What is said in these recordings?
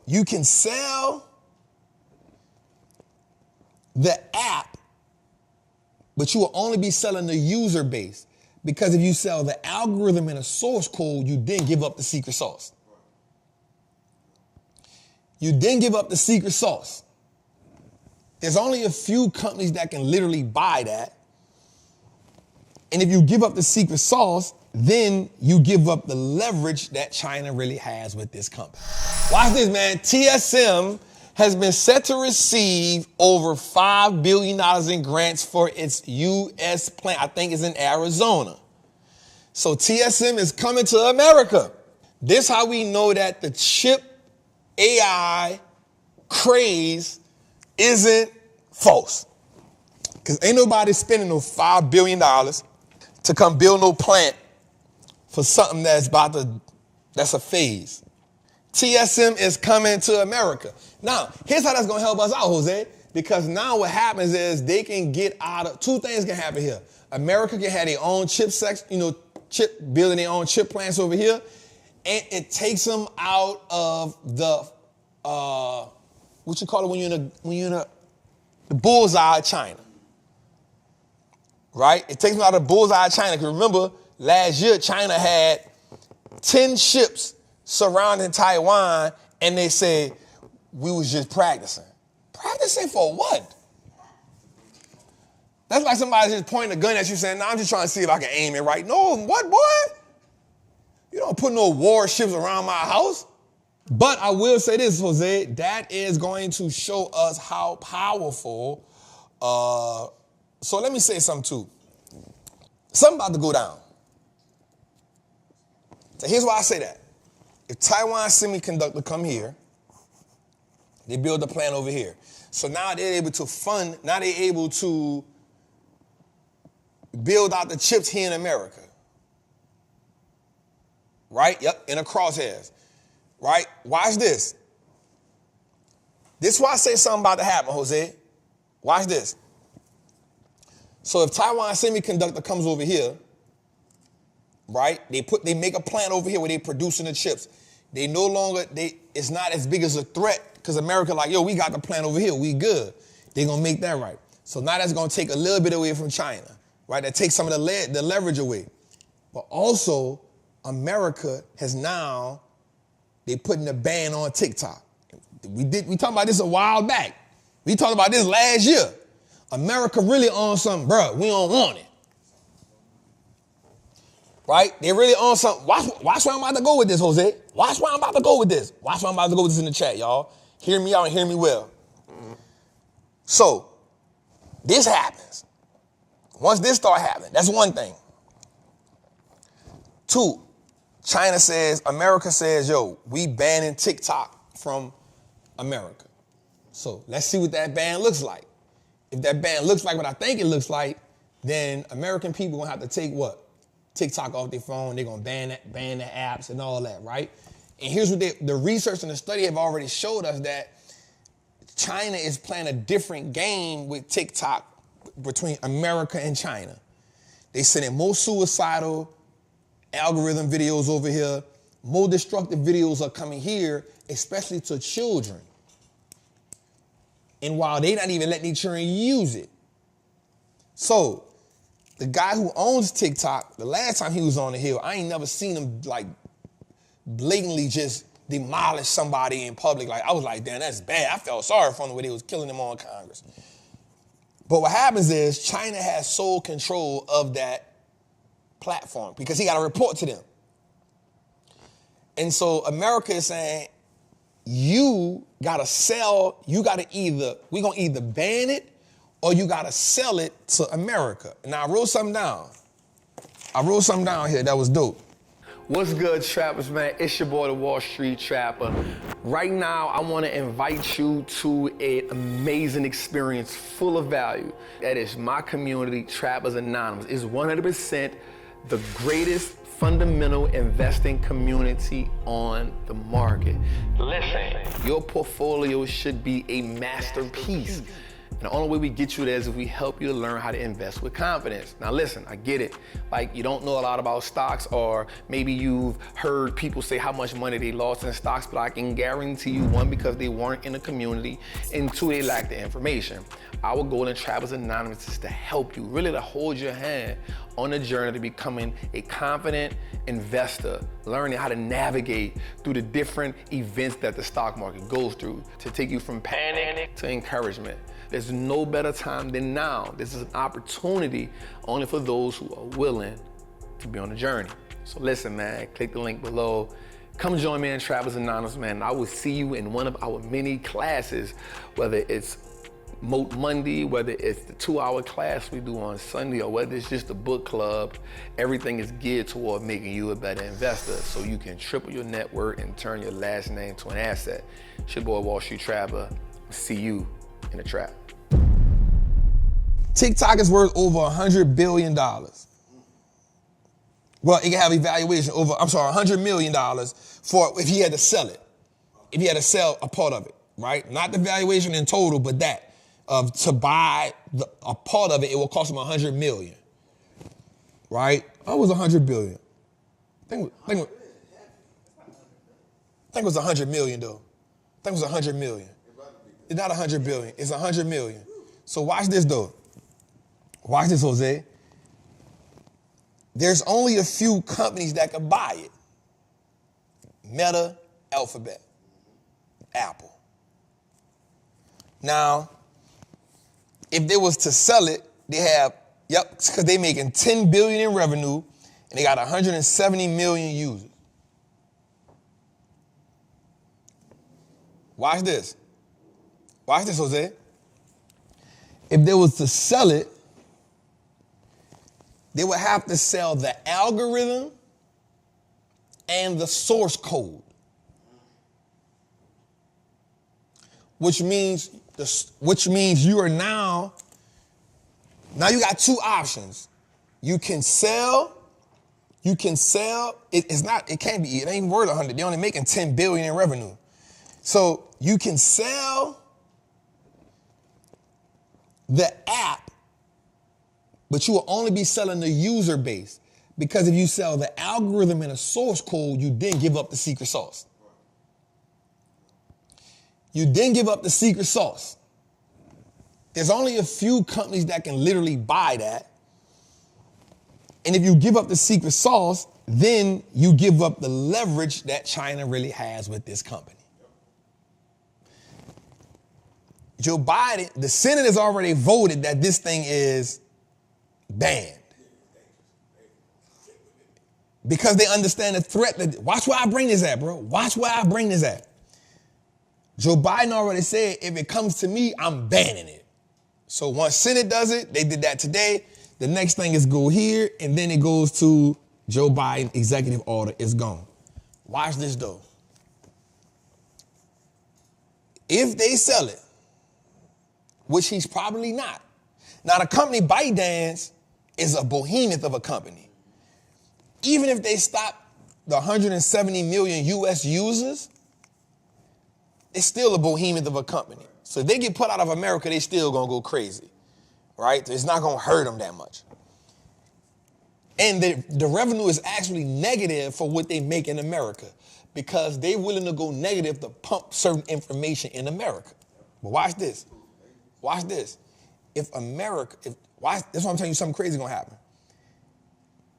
You can sell the app, but you will only be selling the user base. Because if you sell the algorithm and a source code, you then give up the secret sauce. You then give up the secret sauce. There's only a few companies that can literally buy that. And if you give up the secret sauce, then you give up the leverage that China really has with this company. Watch this, man. TSM has been set to receive over $5 billion in grants for its U.S. plant. I think it's in Arizona. So TSM is coming to America. This how we know that the chip AI craze isn't false. Because ain't nobody spending no $5 billion to come build no plant for something that's a phase. TSM is coming to America. Now, here's how that's going to help us out, Jose. Because now what happens is they can get out of, two things can happen here. America can have their own building their own chip plants over here. And it takes them out of the, what you call it when you're in the bullseye of China. Right? It takes them out of the bullseye of China. Because remember, last year, China had 10 ships surrounding Taiwan, and they said, we was just practicing. Practicing for what? That's like somebody just pointing a gun at you saying, I'm just trying to see if I can aim it right. No, what, boy? You don't put no warships around my house. But I will say this, Jose, that is going to show us how powerful. So let me say something too. Something about to go down. So here's why I say that. If Taiwan Semiconductor come here, they build a plant over here. So now they're able to build out the chips here in America. Right? Yep, in the crosshairs. Right? Watch this. This is why I say something about to happen, Jose. Watch this. So if Taiwan Semiconductor comes over here, right? They make a plant over here where they producing the chips. It's not as big as a threat because America like, yo, we got the plant over here. We good. They're going to make that right. So now that's going to take a little bit away from China, right? That takes some of the leverage away. But also, America has now, they putting a ban on TikTok. We talked about this a while back. We talked about this last year. America really on something, bro. We don't want it. Right? They really on something. Watch where I'm about to go with this, Jose. Watch where I'm about to go with this. Watch where I'm about to go with this in the chat, y'all. Hear me out and hear me well. So, this happens. Once this start happening, that's one thing. Two, America says, yo, we banning TikTok from America. So, let's see what that ban looks like. If that ban looks like what I think it looks like, then American people gonna have to take what? TikTok off their phone. They're gonna ban the apps and all that, right? And here's what the research and the study have already showed us, that China is playing a different game with TikTok between America and China. They sending more suicidal algorithm videos over here. More destructive videos are coming here, especially to children. And while they not even letting their children use it. So, the guy who owns TikTok, the last time he was on the Hill, I ain't never seen him like blatantly just demolish somebody in public. Like, I was like, damn, that's bad. I felt sorry for him the way they was killing him on Congress. But what happens is China has sole control of that platform because he got to report to them. And so America is saying, we're going to either ban it or you got to sell it to America. Now, I wrote something down. Here that was dope. What's good, trappers, man? It's your boy, the Wall Street Trapper. Right now, I want to invite you to an amazing experience full of value. That is my community, Trappers Anonymous. It's 100% the greatest fundamental investing community on the market. Listen, your portfolio should be a masterpiece. And the only way we get you there is if we help you to learn how to invest with confidence. Now listen, I get it. Like, you don't know a lot about stocks, or maybe you've heard people say how much money they lost in stocks, but I can guarantee you, one, because they weren't in the community, and two, they lack the information. Our goal in Trappers Anonymous is to help you, really to hold your hand on the journey to becoming a confident investor, learning how to navigate through the different events that the stock market goes through, to take you from panic to encouragement. There's no better time than now. This is an opportunity only for those who are willing to be on the journey. So listen, man, click the link below. Come join me in Trappers Anonymous, man. I will see you in one of our many classes, whether it's Moat Monday, whether it's the 2-hour class we do on Sunday, or whether it's just a book club. Everything is geared toward making you a better investor so you can triple your net worth and turn your last name to an asset. It's your boy, Wall Street Trapper. See you in the trap. TikTok is worth over $100 billion. Well, it can have evaluation over, $100 million for if he had to sell it. If he had to sell a part of it, right? Not the valuation in total, but that. To buy a part of it, it will cost him $100 million, right? Oh, it was $100 billion. I think it was $100 million though. I think it was $100 million. It's not $100 billion. It's $100 million. So watch this though. Watch this, Jose. There's only a few companies that can buy it. Meta, Alphabet, Apple. Now, if they was to sell it, they have, because they making $10 billion in revenue and they got 170 million users. Watch this. Watch this, Jose. If they was to sell it, they would have to sell the algorithm and the source code, which means you are now you got two options. You can sell, it can't be, it ain't worth 100. They're only making 10 billion in revenue. So you can sell the app, but you will only be selling the user base, because if you sell the algorithm and a source code, you then give up the secret sauce. You then give up the secret sauce. There's only a few companies that can literally buy that. And if you give up the secret sauce, then you give up the leverage that China really has with this company. Joe Biden, the Senate has already voted that this thing is banned, because they understand the threat. Watch where I bring this at, bro. Watch where I bring this at. Joe Biden already said, if it comes to me, I'm banning it. So once Senate does it, they did that today. The next thing is go here, and then it goes to Joe Biden executive order. It's gone. Watch this though. If they sell it, which he's probably not. Now the company ByteDance is a behemoth of a company. Even if they stop the 170 million US users, it's still a behemoth of a company. So if they get put out of America, they still gonna go crazy, right? It's not gonna hurt them that much. And the revenue is actually negative for what they make in America, because they're willing to go negative to pump certain information in America. But watch this. Watch this. This is why I'm telling you something crazy gonna happen.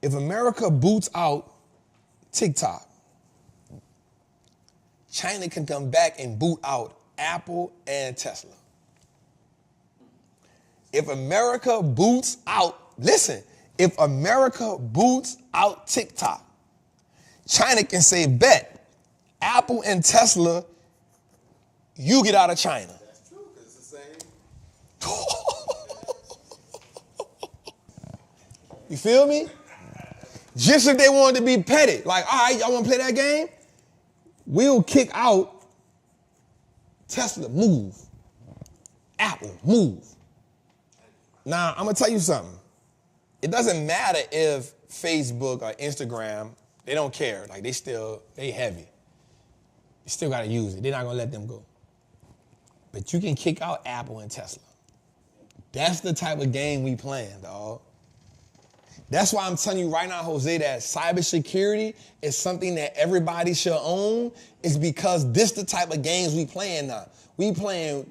If America boots out TikTok, China can come back and boot out Apple and Tesla. If America boots out, if America boots out TikTok, China can say, bet, Apple and Tesla, you get out of China. That's true, because it's the same. You feel me? Just if they wanted to be petty, like, all right, y'all want to play that game? We'll kick out Tesla, move. Apple, move. Now, I'm going to tell you something. It doesn't matter if Facebook or Instagram, they don't care. Like, they heavy. You still got to use it. They're not going to let them go. But you can kick out Apple and Tesla. That's the type of game we playing, dog. That's why I'm telling you right now, Jose, that cybersecurity is something that everybody should own. Is because this the type of games we playing now. We playing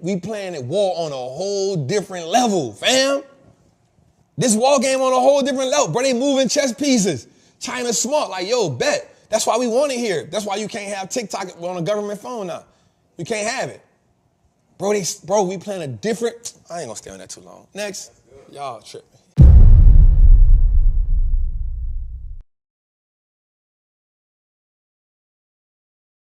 at war on a whole different level, fam. This war game on a whole different level. Bro, they moving chess pieces. China's smart, like, yo, bet. That's why we want it here. That's why you can't have TikTok on a government phone now. You can't have it. Bro, we playing a different, I ain't gonna stay on that too long. Next, y'all trip.